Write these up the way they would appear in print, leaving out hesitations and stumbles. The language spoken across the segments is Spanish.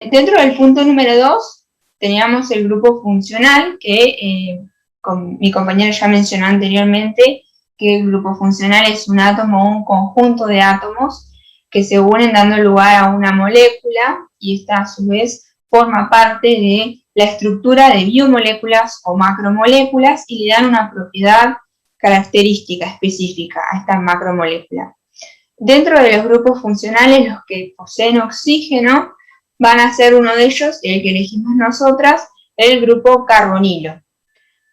Dentro del punto número 2 teníamos el grupo funcional que mi compañero ya mencionó anteriormente que el grupo funcional es un átomo o un conjunto de átomos que se unen dando lugar a una molécula y esta a su vez forma parte de la estructura de biomoléculas o macromoléculas y le dan una propiedad característica específica a esta macromolécula. Dentro de los grupos funcionales, los que poseen oxígeno van a ser uno de ellos, el que elegimos nosotras, el grupo carbonilo.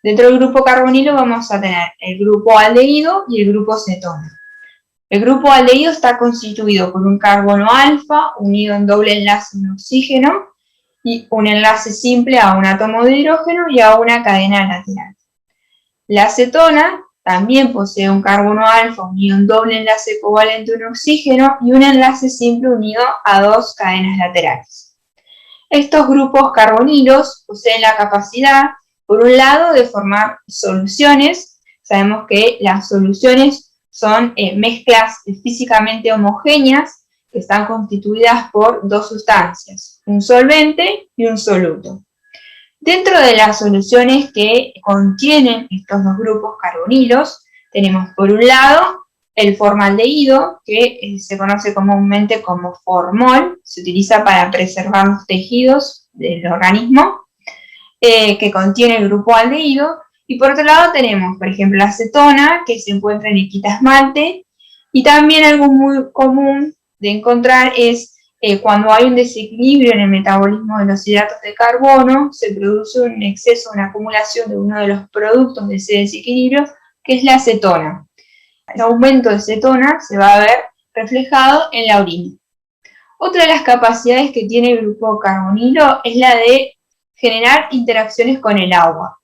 Dentro del grupo carbonilo vamos a tener el grupo aldehído y el grupo cetona. El grupo aldehído está constituido por un carbono alfa unido en doble enlace a un oxígeno y un enlace simple a un átomo de hidrógeno y a una cadena lateral. La cetona también posee un carbono alfa unido en doble enlace covalente a un oxígeno y un enlace simple unido a dos cadenas laterales. Estos grupos carbonilos poseen la capacidad, por un lado, de formar soluciones. Sabemos que las soluciones son mezclas físicamente homogéneas que están constituidas por dos sustancias, un solvente y un soluto. Dentro de las soluciones que contienen estos dos grupos carbonilos, tenemos por un lado el formaldehído, que se conoce comúnmente como formol, se utiliza para preservar los tejidos del organismo, que contiene el grupo aldehído, y por otro lado tenemos, por ejemplo, la acetona, que se encuentra en el quitasmalte, y también algo muy común de encontrar es cuando hay un desequilibrio en el metabolismo de los hidratos de carbono, se produce un exceso, una acumulación de uno de los productos de ese desequilibrio, que es la acetona. El aumento de cetona se va a ver reflejado en la orina. Otra de las capacidades que tiene el grupo carbonilo es la de generar interacciones con el agua.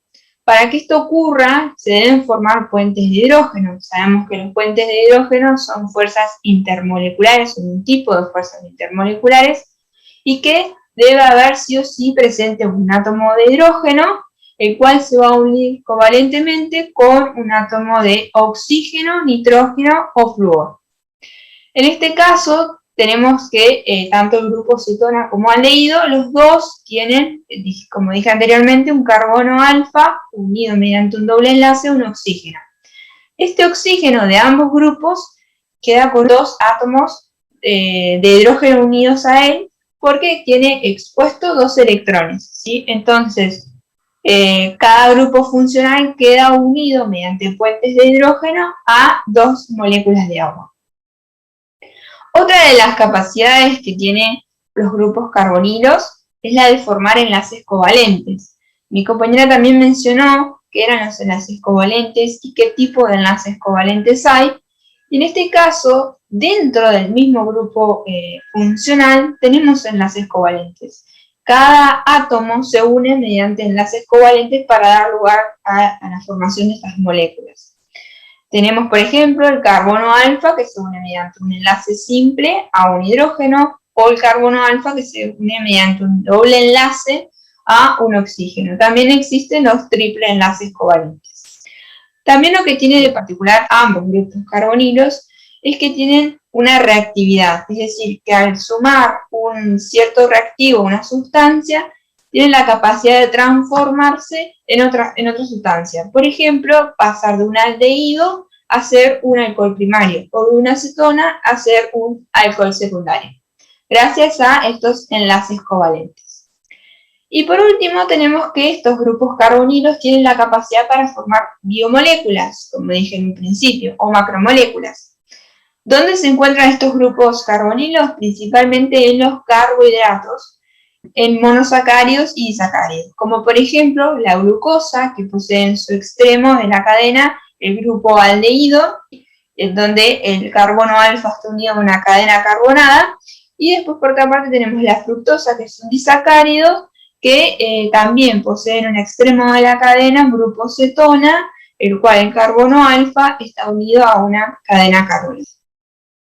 Para que esto ocurra, se deben formar puentes de hidrógeno. Sabemos que los puentes de hidrógeno son fuerzas intermoleculares, son un tipo de fuerzas intermoleculares, y que debe haber sí o sí presente un átomo de hidrógeno, el cual se va a unir covalentemente con un átomo de oxígeno, nitrógeno o flúor. En este caso, tenemos que tanto el grupo cetona como aldehído, los dos tienen, como dije anteriormente, un carbono alfa unido mediante un doble enlace a un oxígeno. Este oxígeno de ambos grupos queda con dos átomos de hidrógeno unidos a él porque tiene expuestos dos electrones, ¿sí? Entonces, cada grupo funcional queda unido mediante puentes de hidrógeno a dos moléculas de agua. Otra de las capacidades que tienen los grupos carbonilos es la de formar enlaces covalentes. Mi compañera también mencionó qué eran los enlaces covalentes y qué tipo de enlaces covalentes hay. Y en este caso, dentro del mismo grupo funcional, tenemos enlaces covalentes. Cada átomo se une mediante enlaces covalentes para dar lugar a la formación de estas moléculas. Tenemos, por ejemplo, el carbono alfa, que se une mediante un enlace simple a un hidrógeno, o el carbono alfa, que se une mediante un doble enlace a un oxígeno. También existen los triple enlaces covalentes. También lo que tiene de particular ambos grupos carbonilos es que tienen una reactividad, es decir, que al sumar un cierto reactivo a una sustancia, tienen la capacidad de transformarse en otra sustancia. Por ejemplo, pasar de un aldehído a ser un alcohol primario o de una acetona a ser un alcohol secundario, gracias a estos enlaces covalentes. Y por último tenemos que estos grupos carbonilos tienen la capacidad para formar biomoléculas, como dije en un principio, o macromoléculas. ¿Dónde se encuentran estos grupos carbonilos? Principalmente en los carbohidratos, en monosacáridos y disacáridos, como por ejemplo la glucosa, que posee en su extremo de la cadena el grupo aldehído, en donde el carbono alfa está unido a una cadena carbonada, y después por otra parte tenemos la fructosa, que es un disacárido, que también posee en un extremo de la cadena un grupo cetona, el cual el carbono alfa está unido a una cadena carbonada.